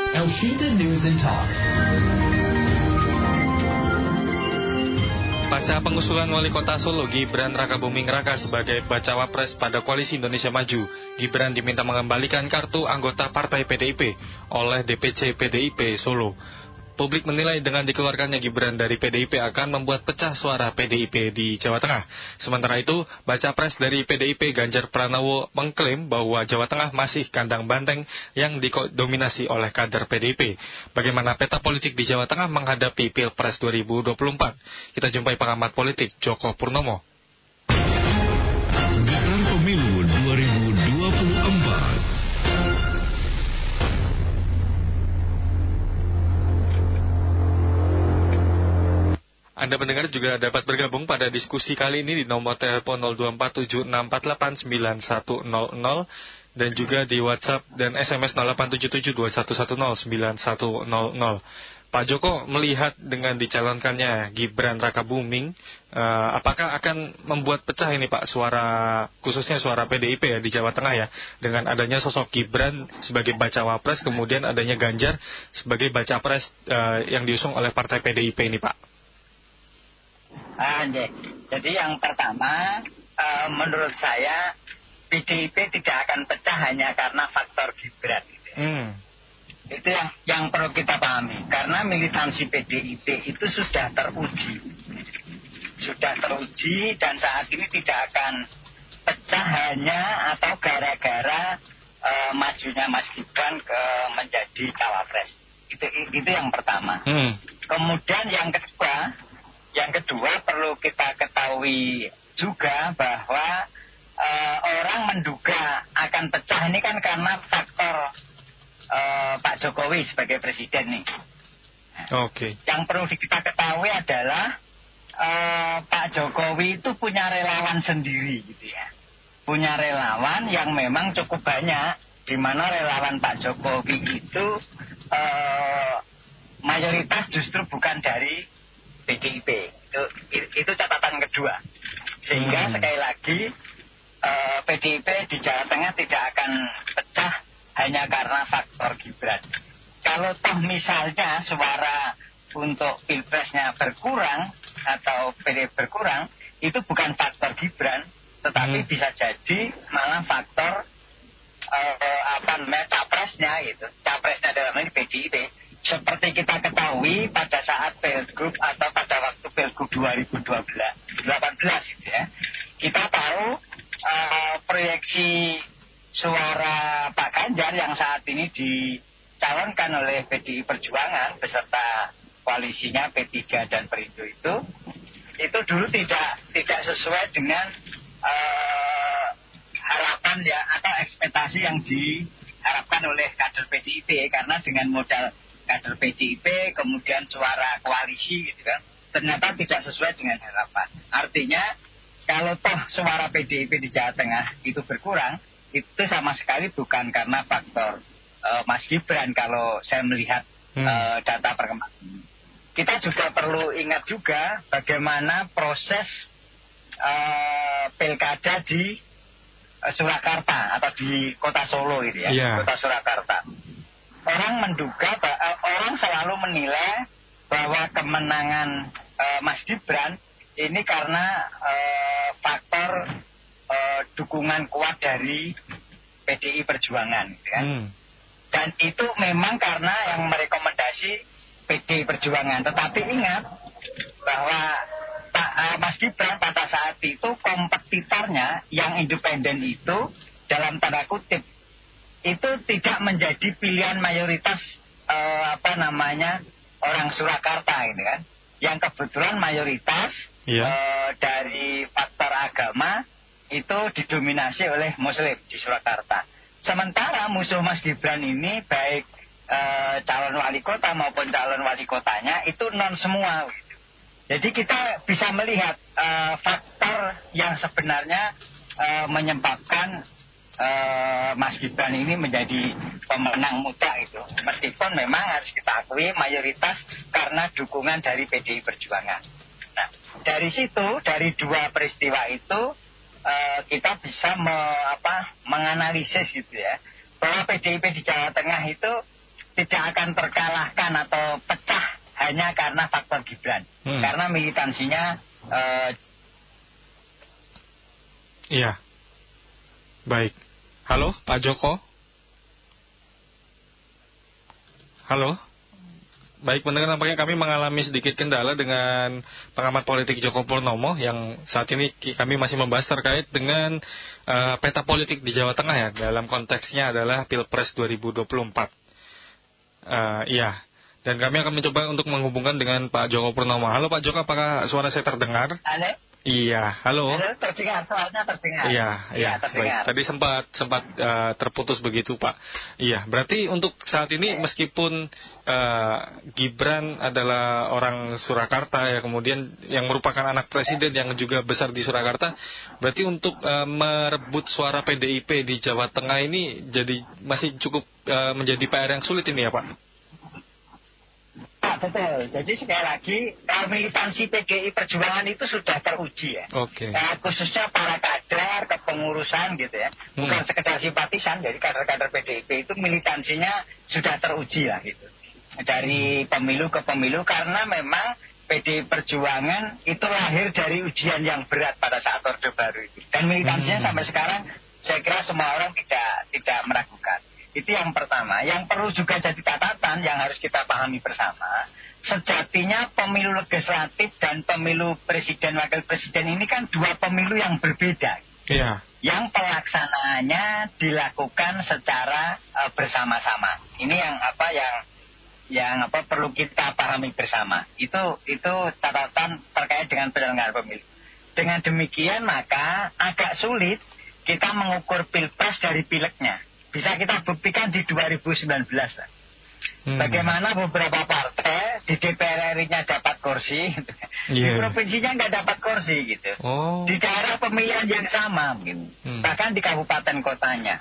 Elshinta News and Talk. Pasca pengusulan Wali Kota Solo Gibran Rakabuming Raka sebagai bacawa pres pada Koalisi Indonesia Maju, Gibran diminta mengembalikan kartu anggota Partai PDIP oleh DPC PDIP Solo. Publik menilai dengan dikeluarkannya Gibran dari PDIP akan membuat pecah suara PDIP di Jawa Tengah. Sementara itu, baca pres dari PDIP Ganjar Pranowo mengklaim bahwa Jawa Tengah masih kandang banteng yang didominasi oleh kader PDIP. Bagaimana peta politik di Jawa Tengah menghadapi Pilpres 2024? Kita jumpai pengamat politik Joko Purnomo. Seputar Pemilu 2024. Anda pendengar juga dapat bergabung pada diskusi kali ini di nomor telepon 0247648910 dan juga di WhatsApp dan SMS 087721109100. Pak Joko, melihat dengan dicalonkannya Gibran Rakabuming, apakah akan membuat pecah ini Pak suara, khususnya suara PDIP ya di Jawa Tengah ya, dengan adanya sosok Gibran sebagai bacawa pres, kemudian adanya Ganjar sebagai baca pres yang diusung oleh Partai PDIP ini Pak? Jadi yang pertama, menurut saya PDIP tidak akan pecah hanya karena faktor Gibran. Itu yang perlu kita pahami. Karena militansi PDIP itu sudah teruji. Dan saat ini tidak akan pecah hanya atau gara-gara majunya Mas Gibran menjadi cawapres. Itu yang pertama. Kemudian yang kedua perlu kita ketahui juga bahwa orang menduga akan pecah ini kan karena faktor Pak Jokowi sebagai presiden nih. Oke. Yang perlu kita ketahui adalah Pak Jokowi itu punya relawan sendiri gitu ya. Punya relawan yang memang cukup banyak, di mana relawan Pak Jokowi itu mayoritas justru bukan dari PDIP. Itu catatan kedua. Sehingga sekali lagi PDIP di Jawa Tengah tidak akan pecah hanya karena faktor Gibran. Kalau toh misalnya suara untuk Pilpresnya berkurang atau PDIP berkurang, itu bukan faktor Gibran, tetapi bisa jadi malah faktor capresnya gitu. Capresnya dalam ini PDIP. Seperti kita ketahui pada saat Pilgub atau pada waktu Pilgub 2018 gitu ya, kita tahu proyeksi suara Pak Ganjar yang saat ini dicalonkan oleh PDI Perjuangan beserta koalisinya P3 dan Perindo itu dulu tidak sesuai dengan harapan ya atau ekspektasi yang diharapkan oleh kader PDIP, karena dengan modal kader PDIP, kemudian suara koalisi gitu kan, ternyata tidak sesuai dengan harapan. Artinya, kalau toh suara PDIP di Jawa Tengah itu berkurang, itu sama sekali bukan karena faktor Mas Gibran kalau saya melihat data perkembangan. Kita juga perlu ingat juga bagaimana proses pilkada di Surakarta atau di kota Solo gitu ya, kota Surakarta. Orang selalu menilai bahwa kemenangan Mas Gibran ini karena faktor dukungan kuat dari PDI Perjuangan, gitu kan? Dan itu memang karena yang merekomendasi PDI Perjuangan. Tetapi ingat bahwa Mas Gibran pada saat itu kompetitornya yang independen itu dalam tanda kutip itu tidak menjadi pilihan mayoritas orang Surakarta gitu kan, yang kebetulan mayoritas dari faktor agama itu didominasi oleh Muslim di Surakarta. Sementara musuh Mas Gibran ini baik calon wali kota maupun calon wali kotanya itu non semua gitu. Jadi kita bisa melihat faktor yang sebenarnya menyebabkan Mas Gibran ini menjadi pemenang muda itu. Meskipun memang harus kita akui mayoritas karena dukungan dari PDI Perjuangan. Nah, dari situ, dari dua peristiwa itu kita bisa menganalisis gitu ya, bahwa PDIP di Jawa Tengah itu tidak akan terkalahkan atau pecah hanya karena faktor Gibran. Karena militansinya iya. Baik. Halo, Pak Joko. Halo. Baik, pendengar, nampaknya kami mengalami sedikit kendala dengan pengamat politik Joko Purnomo yang saat ini kami masih membahas terkait dengan peta politik di Jawa Tengah ya, dalam konteksnya adalah Pilpres 2024. Iya, dan kami akan mencoba untuk menghubungkan dengan Pak Joko Purnomo. Halo Pak Joko, apakah suara saya terdengar? Halo. Iya, halo. Terdengar, soalnya terdengar. Iya, terdengar. Baik. Tadi sempat terputus begitu, Pak. Iya, berarti untuk saat ini meskipun Gibran adalah orang Surakarta ya, kemudian yang merupakan anak presiden yang juga besar di Surakarta, berarti untuk merebut suara PDIP di Jawa Tengah ini jadi masih cukup menjadi PR yang sulit ini ya, Pak? Betul. Jadi sekali lagi militansi PDI Perjuangan itu sudah teruji ya. Oke. Khususnya para kader kepengurusan gitu ya. Bukan sekedar simpatisan. Jadi kader-kader PDIP itu militansinya sudah teruji lah gitu. Dari pemilu ke pemilu karena memang PDI Perjuangan itu lahir dari ujian yang berat pada saat Orde Baru itu. Dan militansinya sampai sekarang saya kira semua orang tidak meragukan. Itu yang pertama. Yang perlu juga jadi catatan yang harus kita pahami bersama. Sejatinya pemilu legislatif dan pemilu presiden wakil presiden ini kan dua pemilu yang berbeda. Iya. Yang pelaksanaannya dilakukan secara bersama-sama. Ini yang perlu kita pahami bersama. Itu catatan terkait dengan penyelenggaraan pemilu. Dengan demikian maka agak sulit kita mengukur pilpres dari pilegnya. Bisa kita buktikan di 2019. Bagaimana beberapa partai di DPR RI-nya dapat kursi, di provinsinya nggak dapat kursi gitu. Di daerah pemilihan yang sama, gitu. Bahkan di kabupaten kotanya.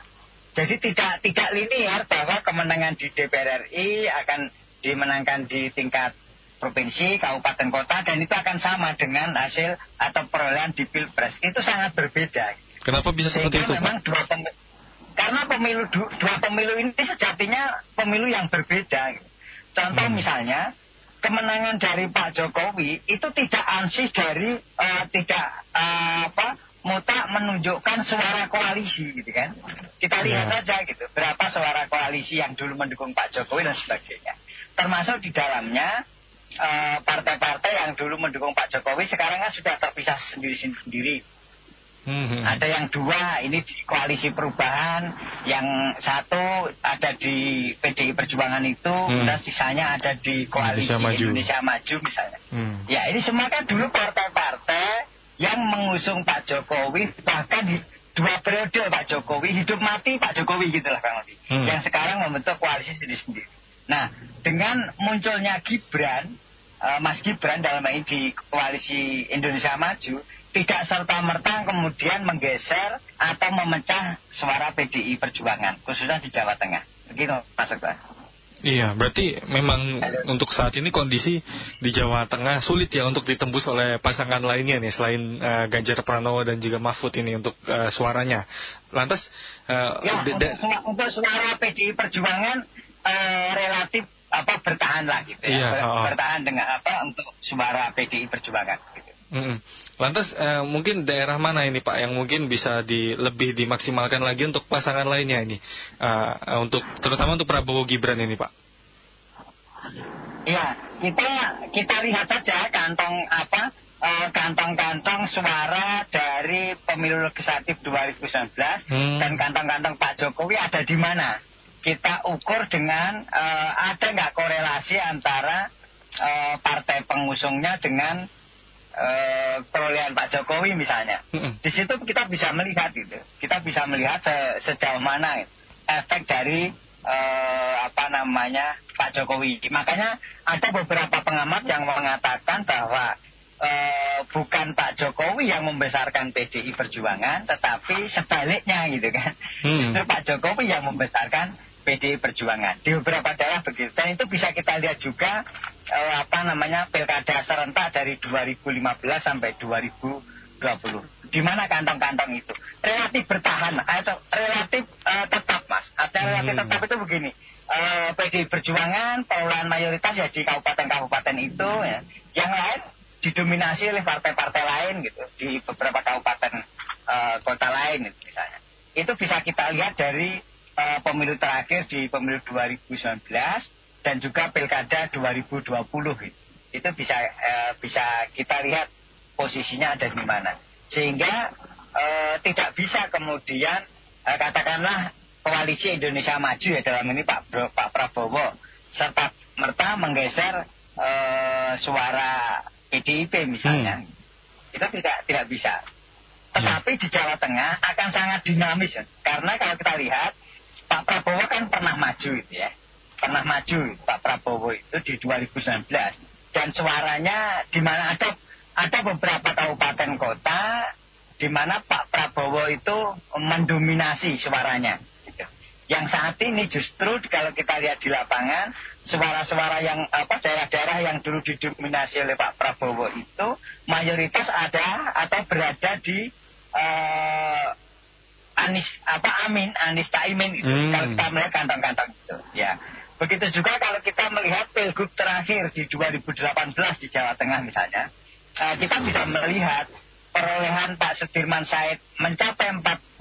Jadi tidak linear bahwa kemenangan di DPR RI akan dimenangkan di tingkat provinsi, kabupaten kota, dan itu akan sama dengan hasil atau perolehan di pilpres. Itu sangat berbeda. Kenapa bisa seperti itu, memang Pak? Karena dua pemilu ini sejatinya pemilu yang berbeda. Contoh misalnya, kemenangan dari Pak Jokowi itu tidak ansih dari mutlak menunjukkan suara koalisi gitu kan. Kita lihat saja gitu, berapa suara koalisi yang dulu mendukung Pak Jokowi dan sebagainya. Termasuk di dalamnya partai-partai yang dulu mendukung Pak Jokowi sekarang kan sudah terpisah sendiri-sendiri. Ada yang dua ini di koalisi perubahan, yang satu ada di PDI Perjuangan itu, dan sisanya ada di koalisi Indonesia Maju misalnya. Ya ini semua kan dulu partai-partai yang mengusung Pak Jokowi, bahkan dua periode Pak Jokowi, hidup mati Pak Jokowi gitulah Kang Odi. Yang sekarang membentuk koalisi sendiri-sendiri. Nah dengan munculnya Gibran, Mas Gibran dalam ini di koalisi Indonesia Maju, tidak serta-merta kemudian menggeser atau memecah suara PDI Perjuangan, khususnya di Jawa Tengah. Begitu, Mas Akbar. Iya, berarti memang untuk saat ini kondisi di Jawa Tengah sulit ya untuk ditembus oleh pasangan lainnya nih, selain Ganjar Pranowo dan juga Mahfud ini untuk suaranya. Lantas, untuk suara PDI Perjuangan relatif bertahan lah gitu ya, bertahan dengan untuk suara PDI Perjuangan gitu. Lantas mungkin daerah mana ini Pak yang mungkin bisa lebih dimaksimalkan lagi untuk pasangan lainnya ini, terutama untuk Prabowo Gibran ini Pak? Ya, kita lihat saja kantong-kantong suara dari pemilu legislatif 2019 dan kantong-kantong Pak Jokowi ada di mana. Kita ukur dengan ada nggak korelasi antara partai pengusungnya dengan perolehan Pak Jokowi misalnya. Di situ kita bisa melihat gitu. Kita bisa melihat sejauh mana efek dari Pak Jokowi. Makanya ada beberapa pengamat yang mengatakan bahwa bukan Pak Jokowi yang membesarkan PDI Perjuangan, tetapi sebaliknya gitu kan. Justru Pak Jokowi yang membesarkan PDI Perjuangan. Di beberapa daerah begitu. Dan itu bisa kita lihat juga pilkada serentak dari 2015 sampai 2020. di mana kantong-kantong itu relatif bertahan atau relatif tetap, Mas. Ada relatif tetap itu begini. PDI Perjuangan perolehan mayoritas ya di kabupaten-kabupaten itu, ya. Yang lain didominasi oleh partai-partai lain gitu di beberapa kabupaten kota lain gitu, misalnya. Itu bisa kita lihat dari pemilu terakhir di pemilu 2019 dan juga pilkada 2020 gitu. Itu bisa kita lihat posisinya ada di mana, sehingga tidak bisa kemudian katakanlah koalisi Indonesia Maju ya dalam ini Pak Prabowo serta merta menggeser suara PDIP misalnya. Itu tidak bisa. Tetapi di Jawa Tengah akan sangat dinamis ya. Karena kalau kita lihat Pak Prabowo kan pernah maju itu ya. Pernah maju Pak Prabowo itu di 2019 dan suaranya di mana ada beberapa kabupaten kota di mana Pak Prabowo itu mendominasi suaranya. Gitu. Yang saat ini justru kalau kita lihat di lapangan suara-suara yang daerah-daerra yang dulu didominasi oleh Pak Prabowo itu mayoritas ada atau berada di Anies Caimin itu. Kalau kita melihat kantong-kantong itu, ya. Begitu juga kalau kita melihat pilgub terakhir di 2018 di Jawa Tengah misalnya, kita bisa melihat perolehan Pak Sudirman Said mencapai 41,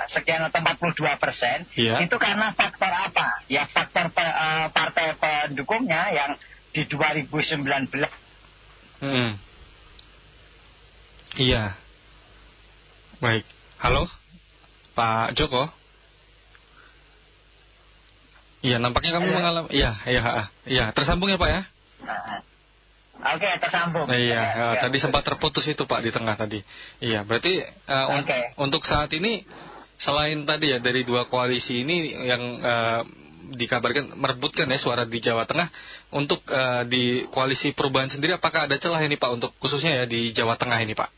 sekian atau 42%. Itu karena faktor apa? Ya faktor partai pendukungnya yang di 2019. Iya. Baik. Halo, Pak Joko. Iya, nampaknya kami mengalami. Iya, tersambung ya Pak ya? Oke, tersambung. Iya, tadi sempat terputus itu Pak di tengah tadi. Iya, berarti untuk saat ini selain tadi ya dari dua koalisi ini yang dikabarkan merebutkan ya suara di Jawa Tengah, untuk di koalisi perubahan sendiri apakah ada celah ini Pak untuk khususnya ya di Jawa Tengah ini Pak?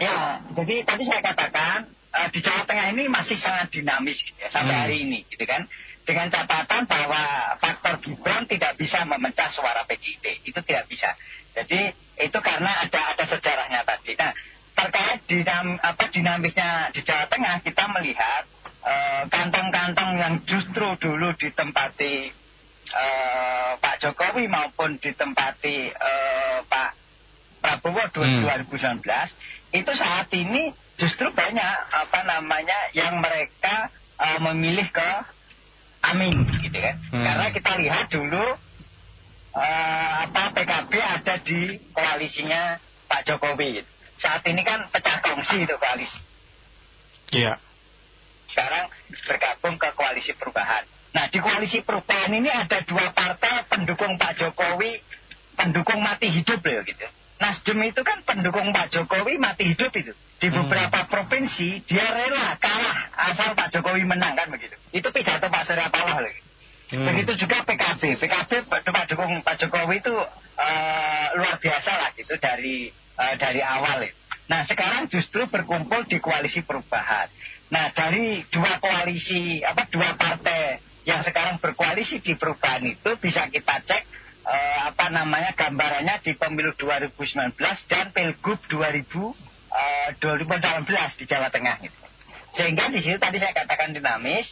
Ya, jadi tadi saya katakan di Jawa Tengah ini masih sangat dinamis gitu ya, sampai hari ini gitu kan. Dengan catatan bahwa faktor Gibran tidak bisa memecah suara PDIP, itu tidak bisa. Jadi itu karena ada sejarahnya tadi. Nah, terkait dinamisnya di Jawa Tengah, kita melihat kantong-kantong yang justru dulu ditempati Pak Jokowi maupun ditempati Pak Prabowo 2019 itu saat ini justru banyak yang mereka memilih ke Amin gitu kan. Karena kita lihat dulu PKB ada di koalisinya Pak Jokowi gitu. Saat ini kan pecah kongsi itu koalisi. Iya. Sekarang bergabung ke koalisi perubahan. Nah, di koalisi perubahan ini ada dua partai pendukung Pak Jokowi, pendukung mati hidup loh gitu. Nasdem itu kan pendukung Pak Jokowi mati hidup itu. Di beberapa provinsi dia rela kalah asal Pak Jokowi menang kan begitu. Itu pidato Pak Surya Paloh lagi. Begitu juga PKB pendukung Pak Jokowi itu luar biasa lah gitu dari awal itu. Nah, sekarang justru berkumpul di koalisi perubahan. Nah, dari dua partai yang sekarang berkoalisi di perubahan itu bisa kita cek gambarannya di pemilu 2019 dan pilgub 2018 di Jawa Tengah gitu. Sehingga di situ tadi saya katakan dinamis,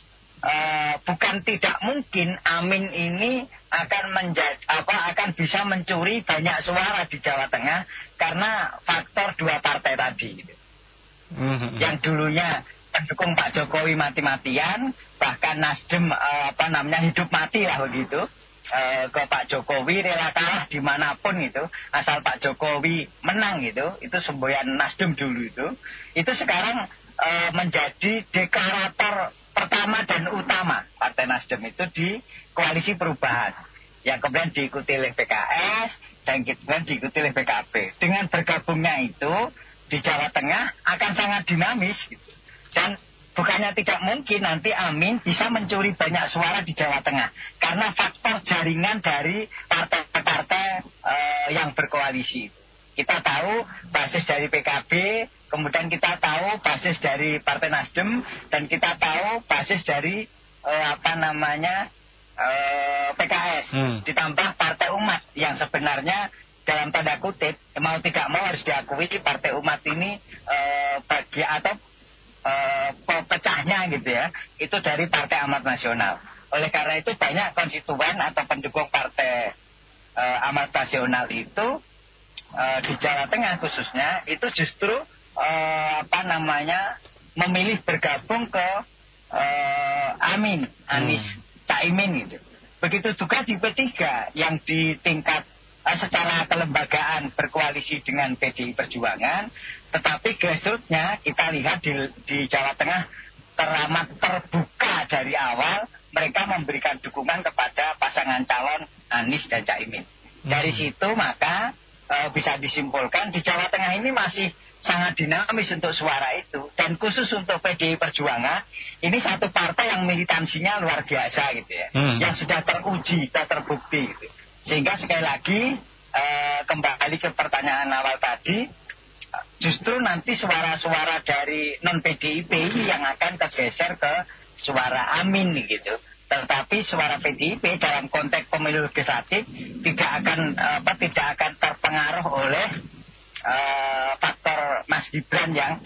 bukan tidak mungkin Amin ini akan bisa mencuri banyak suara di Jawa Tengah karena faktor dua partai tadi gitu. Yang dulunya pendukung Pak Jokowi mati-matian, bahkan Nasdem hidup mati lah begitu. Ke Pak Jokowi rela kalah dimanapun itu asal Pak Jokowi menang itu semboyan Nasdem dulu itu sekarang menjadi deklarator pertama dan utama Partai Nasdem itu di koalisi perubahan yang kemudian diikuti oleh PKS dan kemudian diikuti oleh PKB. Dengan bergabungnya itu di Jawa Tengah akan sangat dinamis gitu. Dan bukannya tidak mungkin nanti Amin bisa mencuri banyak suara di Jawa Tengah karena faktor jaringan dari partai-partai yang berkoalisi. Kita tahu basis dari PKB, kemudian kita tahu basis dari Partai Nasdem, dan kita tahu basis dari PKS, ditambah Partai Umat yang sebenarnya dalam tanda kutip mau tidak mau harus diakui Partai Umat ini bagi atau pecahnya gitu ya, itu dari Partai Amanat Nasional. Oleh karena itu banyak konstituen atau pendukung Partai Amanat Nasional itu di Jawa Tengah khususnya itu justru memilih bergabung ke Anies Caimin gitu. Begitu juga di P3 yang di tingkat secara kelembagaan berkoalisi dengan PDI Perjuangan, tetapi grassroots-nya kita lihat di Jawa Tengah teramat terbuka dari awal, mereka memberikan dukungan kepada pasangan calon Anies dan Caimin. Dari situ maka bisa disimpulkan di Jawa Tengah ini masih sangat dinamis untuk suara itu, dan khusus untuk PDI Perjuangan ini satu partai yang militansinya luar biasa gitu ya, yang sudah teruji, sudah terbukti gitu. Sehingga sekali lagi kembali ke pertanyaan awal tadi, justru nanti suara-suara dari non PDIP ini yang akan tergeser ke suara Amin gitu. Tetapi suara PDIP dalam konteks pemilu legislatif tidak akan terpengaruh oleh faktor Mas Gibran yang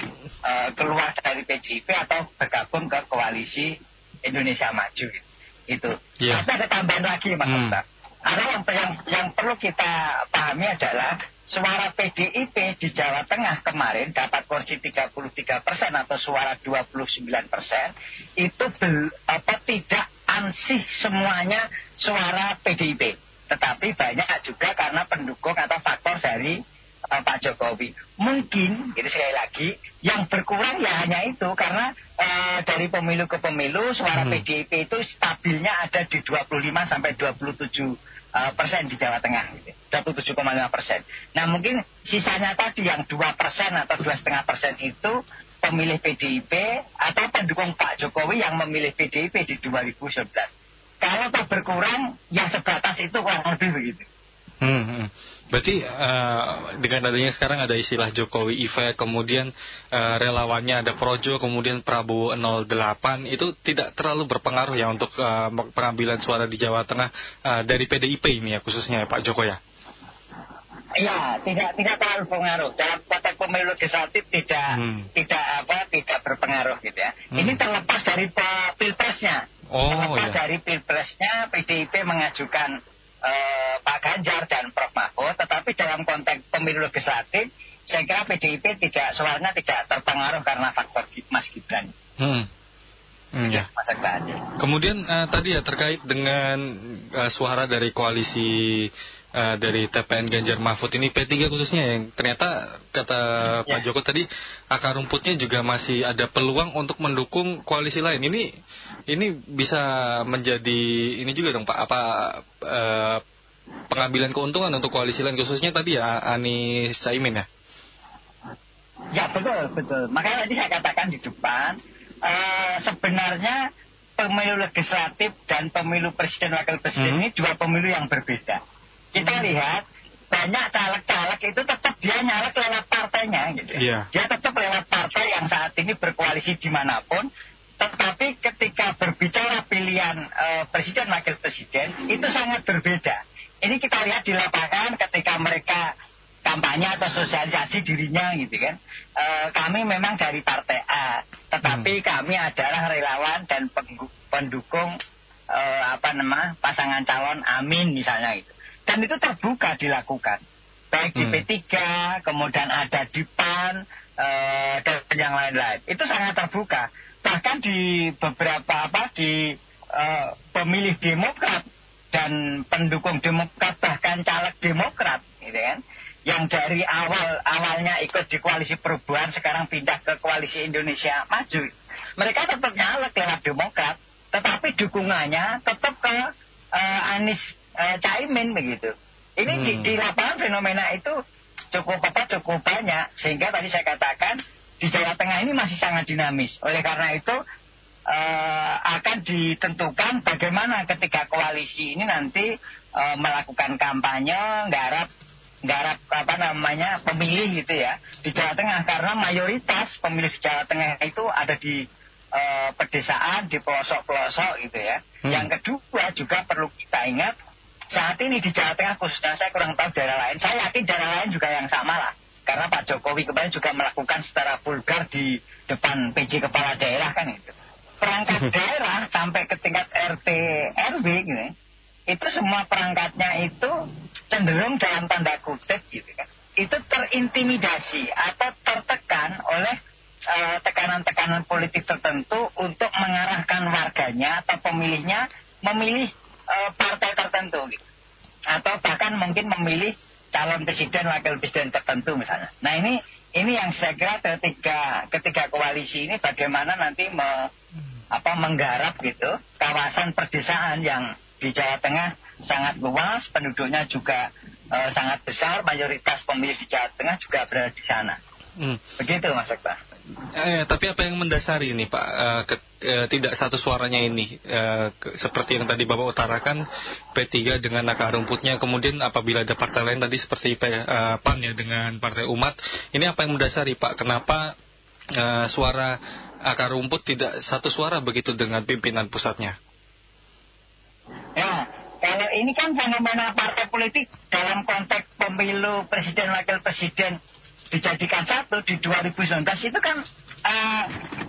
keluar dari PDIP atau bergabung ke koalisi Indonesia Maju itu. Yeah. Tapi ada tambahan lagi Mas Ustaz. Karena yang perlu kita pahami adalah suara PDIP di Jawa Tengah kemarin dapat kursi 33% atau suara 29%, itu tidak ansih semuanya suara PDIP, tetapi banyak juga karena pendukung atau faktor dari Pak Jokowi. Mungkin, itu sekali lagi, yang berkurang ya hanya itu, karena dari pemilu ke pemilu suara PDIP itu stabilnya ada di 25-27% di Jawa Tengah, 27,5%. Nah mungkin sisanya tadi yang 2% atau 2,5% itu pemilih PDIP atau pendukung Pak Jokowi yang memilih PDIP di 2019. Kalau tak berkurang, ya sebatas itu kurang lebih begitu. Berarti dengan adanya sekarang ada istilah Jokowi effect, kemudian relawannya ada Projo, kemudian Prabowo 08, itu tidak terlalu berpengaruh ya untuk pengambilan suara di Jawa Tengah dari PDIP ini ya khususnya ya Pak Joko ya? Iya, tidak terlalu berpengaruh. Dalam konteks pemilu legislatif tidak berpengaruh gitu ya. Ini terlepas dari pilpresnya. Dari pilpresnya PDIP mengajukan Pak Ganjar dan Prof Mahfud, tetapi dalam konteks pemilu legislatif saya kira PDIP suaranya tidak terpengaruh karena faktor Mas Gibran. Ya. Kemudian tadi ya terkait dengan suara dari koalisi dari TPN Ganjar Mahfud ini P3 khususnya yang ternyata kata Pak Joko tadi akar rumputnya juga masih ada peluang untuk mendukung koalisi lain. Ini bisa menjadi ini juga dong Pak, pengambilan keuntungan untuk koalisi lain khususnya tadi ya Anies Caimin ya? Ya betul. Makanya tadi saya katakan di depan sebenarnya pemilu legislatif dan pemilu presiden wakil presiden ini dua pemilu yang berbeda. Kita lihat banyak caleg-caleg itu tetap dia nyalek lewat partainya gitu. Dia tetap lewat partai yang saat ini berkoalisi dimanapun. Tetapi ketika berbicara pilihan presiden wakil presiden itu sangat berbeda. Ini kita lihat di lapangan ketika mereka kampanye atau sosialisasi dirinya gitu kan. Kami memang dari partai A, tetapi kami adalah relawan dan pendukung pasangan calon Amin misalnya gitu. Dan itu terbuka dilakukan, baik di P3, kemudian ada di PAN, dan yang lain-lain. Itu sangat terbuka. Bahkan di beberapa pemilih Demokrat dan pendukung Demokrat, bahkan caleg Demokrat, gitu kan, yang dari awalnya ikut di koalisi perubahan, sekarang pindah ke koalisi Indonesia Maju. Mereka tetap nyalek lewat Demokrat, tetapi dukungannya tetap ke Anies Caimin begitu. Ini di lapangan fenomena itu cukup banyak, sehingga tadi saya katakan di Jawa Tengah ini masih sangat dinamis. Oleh karena itu akan ditentukan bagaimana ketika koalisi ini nanti melakukan kampanye, nggarap pemilih gitu ya di Jawa Tengah, karena mayoritas pemilih di Jawa Tengah itu ada di pedesaan, di pelosok-pelosok gitu ya. Yang kedua juga perlu kita ingat saat ini di Jawa Tengah khususnya, saya kurang tahu daerah lain, saya yakin daerah lain juga yang sama lah. Karena Pak Jokowi kemarin juga melakukan secara vulgar di depan PJ Kepala Daerah kan itu. Perangkat daerah sampai ke tingkat RT RW gitu, itu semua perangkatnya itu cenderung dalam tanda kutip gitu kan, itu terintimidasi atau tertekan oleh tekanan-tekanan politik tertentu untuk mengarahkan warganya atau pemilihnya memilih partai tertentu gitu. Atau bahkan mungkin memilih calon presiden, wakil presiden tertentu misalnya. Nah ini yang saya kira ketika koalisi ini bagaimana nanti menggarap gitu kawasan perdesaan yang di Jawa Tengah sangat luas, penduduknya juga sangat besar, mayoritas pemilih di Jawa Tengah juga berada di sana. Begitu Mas Ekta. Tapi apa yang mendasari ini Pak tidak satu suaranya ini seperti yang tadi Bapak utarakan P3 dengan akar rumputnya, kemudian apabila ada partai lain tadi seperti PAN ya dengan Partai Umat, ini apa yang mendasari Pak, kenapa suara akar rumput tidak satu suara begitu dengan pimpinan pusatnya? Ya, kalau ini kan fenomena partai politik dalam konteks pemilu presiden wakil presiden dijadikan satu di 2019 itu kan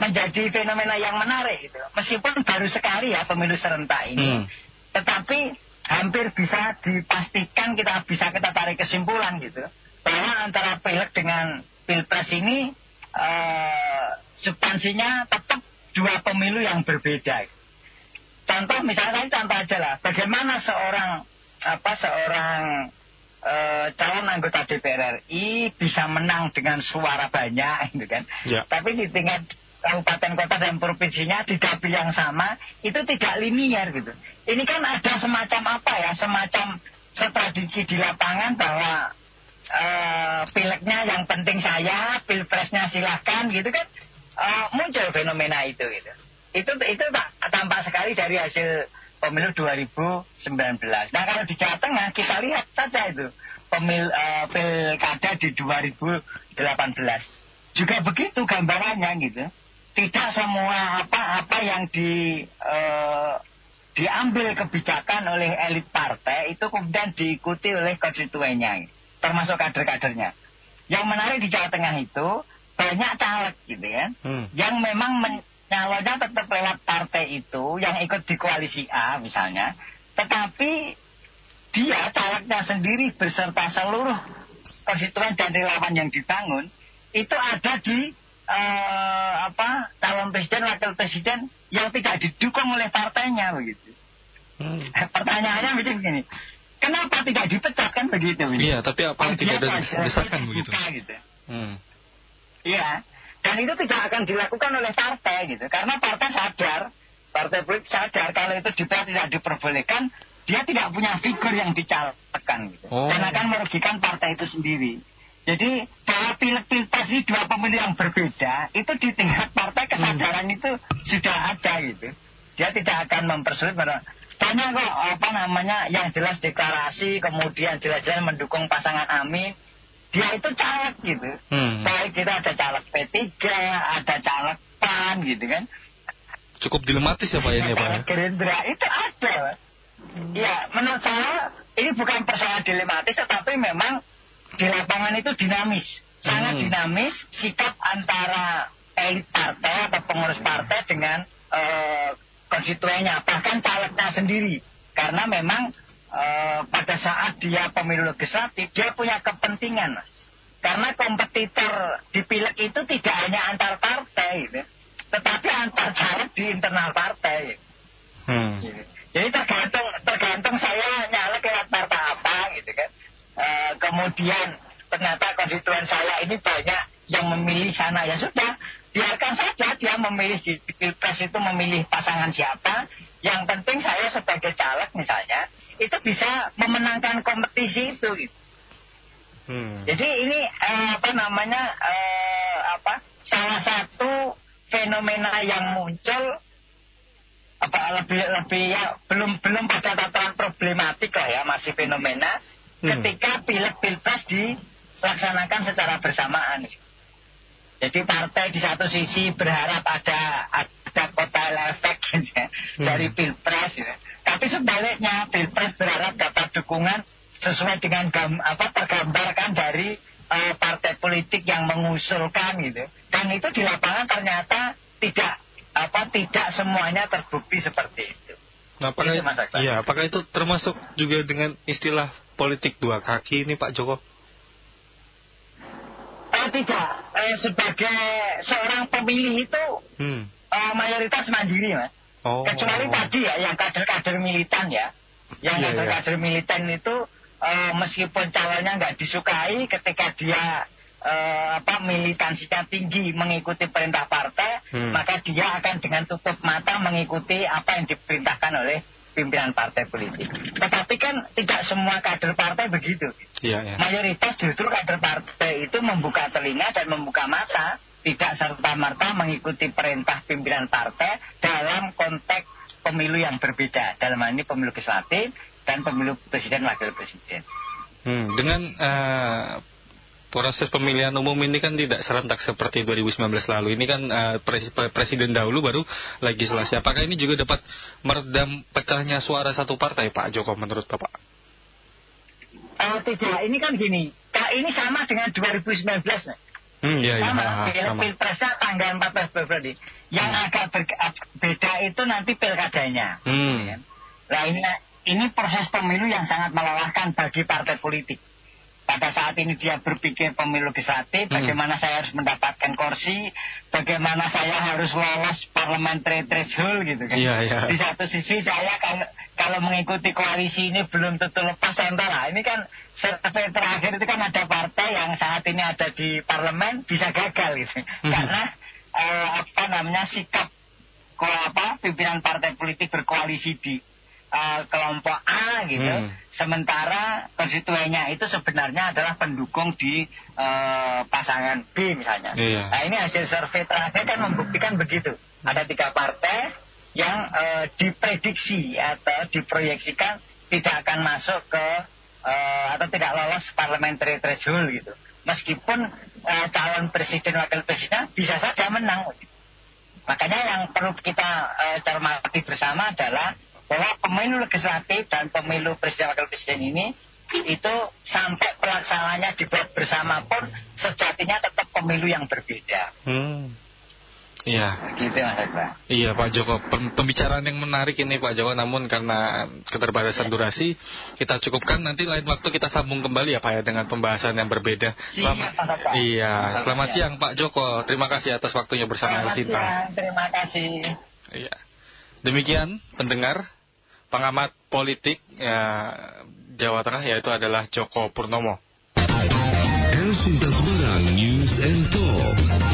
menjadi fenomena yang menarik gitu. Meskipun baru sekali ya pemilu serentak ini, tetapi hampir bisa dipastikan kita tarik kesimpulan gitu bahwa antara pileg dengan pilpres ini substansinya tetap dua pemilu yang berbeda. Contoh misalnya, contoh aja lah, bagaimana seorang calon anggota DPR RI bisa menang dengan suara banyak gitu kan. Ya. Tapi di tingkat kabupaten kota dan provinsinya di dapil yang sama itu tidak linear gitu. Ini kan ada semacam semacam strategi di lapangan bahwa pileknya yang penting saya, pilpresnya silahkan gitu kan. Muncul fenomena itu gitu. Itu tampak sekali dari hasil pemilu 2019. Nah kalau di Jawa Tengah kita lihat saja itu pilkada di 2018 juga begitu gambarannya gitu. Tidak semua apa yang diambil kebijakan oleh elit partai itu kemudian diikuti oleh konstituennya, termasuk kader-kadernya. Yang menarik di Jawa Tengah itu banyak caleg gitu ya, yang memang nyalonnya tetap lewat partai itu, yang ikut di koalisi A misalnya, tetapi dia calegnya sendiri beserta seluruh konstituen dan relawan yang dibangun itu ada di calon presiden, wakil presiden yang tidak didukung oleh partainya begitu. Pertanyaannya begini, kenapa tidak dipecat kan begitu? Iya, tapi apa tidak ada desakan begitu? Iya. Dan itu tidak akan dilakukan oleh partai gitu. Karena partai politik sadar kalau itu tidak diperbolehkan, dia tidak punya figur yang dicalonkan gitu. Dan akan merugikan partai itu sendiri. Jadi bahwa pilek-pilpres ini dua pemilu yang berbeda, itu di tingkat partai kesadaran itu sudah ada gitu. Dia tidak akan mempersulit banyak kok yang jelas deklarasi, kemudian jelas-jelas mendukung pasangan Amin. Dia itu caleg gitu. Baik kita ada caleg P3, ada caleg PAN gitu kan. Cukup dilematis ya Pak ini Pak. Gerindra itu ada. Ya menurut saya ini bukan persoalan dilematis, tetapi memang di lapangan itu dinamis. Sangat dinamis sikap antara elit partai atau pengurus partai dengan konstituennya, bahkan calegnya sendiri. Karena memang pada saat dia pemilu legislatif dia punya kepentingan, karena kompetitor di pileg itu tidak hanya antar partai gitu, tetapi antar caleg di internal partai gitu. Jadi tergantung saya nyalek lewat partai apa gitu kan. Kemudian ternyata konstituen saya ini banyak yang memilih sana, ya sudah biarkan saja dia memilih di pilpres itu memilih pasangan siapa. Yang penting saya sebagai caleg misalnya itu bisa memenangkan kompetisi itu gitu. Jadi ini salah satu fenomena yang muncul lebih ya belum pada tataran problematik lah ya, masih fenomena ketika pilek-pilpres dilaksanakan secara bersamaan. Jadi partai di satu sisi berharap ada kotel efek gitu ya, dari pilpres gitu. Tapi sebaliknya Pilpres berharap dapat dukungan sesuai dengan tergambarkan dari partai politik yang mengusulkan gitu. Dan itu di lapangan ternyata tidak semuanya terbukti seperti itu. Nah, apakah itu termasuk juga dengan istilah politik dua kaki ini Pak Joko? Tidak. Sebagai seorang pemilih itu mayoritas mandiri, Mas. Kecuali tadi ya yang kader-kader militan ya. Yang kader-kader militan itu meskipun calonnya nggak disukai, ketika dia militansinya tinggi mengikuti perintah partai, maka dia akan dengan tutup mata mengikuti apa yang diperintahkan oleh pimpinan partai politik. Tetapi kan tidak semua kader partai begitu. Mayoritas justru kader partai itu membuka telinga dan membuka mata, tidak serta-merta mengikuti perintah pimpinan partai dalam konteks pemilu yang berbeda. Dalam hal ini pemilu legislatif dan pemilu presiden wakil presiden. Dengan proses pemilihan umum ini kan tidak serentak seperti 2019 lalu. Ini kan presiden dahulu baru legislasi. Apakah ini juga dapat meredam pecahnya suara satu partai, Pak Joko, menurut Bapak? Tidak, ini kan gini. Ini sama dengan 2019. Sama. Pilpresnya tanggal 14 Februari. Yang agak beda itu nanti pilkadanya. Nah ini proses pemilu yang sangat melelahkan bagi partai politik. Pada saat ini dia berpikir pemilu legislatif, bagaimana saya harus mendapatkan kursi, bagaimana saya harus lolos parliamentary threshold gitu kan. Di satu sisi saya kalau mengikuti koalisi ini belum tentu lepas contoh lah. Ini kan survei terakhir itu kan ada partai yang saat ini ada di parlemen bisa gagal gitu. Karena sikap pimpinan partai politik berkoalisi di kelompok A gitu, sementara konstituennya itu sebenarnya adalah pendukung di pasangan B misalnya. Nah ini hasil survei terakhir kan membuktikan begitu. Ada 3 partai yang diprediksi atau diproyeksikan tidak akan masuk ke atau tidak lolos parliamentary threshold gitu. Meskipun calon presiden wakil presiden bisa saja menang. Makanya yang perlu kita cermati bersama adalah bahwa pemilu legislatif dan pemilu presiden wakil presiden ini itu sampai pelaksanaannya dibuat bersama pun sejatinya tetap pemilu yang berbeda. Gitu Pak. Iya Pak Joko, pembicaraan yang menarik ini Pak Joko, namun karena keterbatasan durasi kita cukupkan, nanti lain waktu kita sambung kembali ya Pak ya dengan pembahasan yang berbeda. Selamat siang Pak Joko, terima kasih atas waktunya bersama Sinta. Terima kasih. Iya. Demikian pendengar, pengamat politik Jawa Tengah yaitu adalah Joko Purnomo. News and Talk.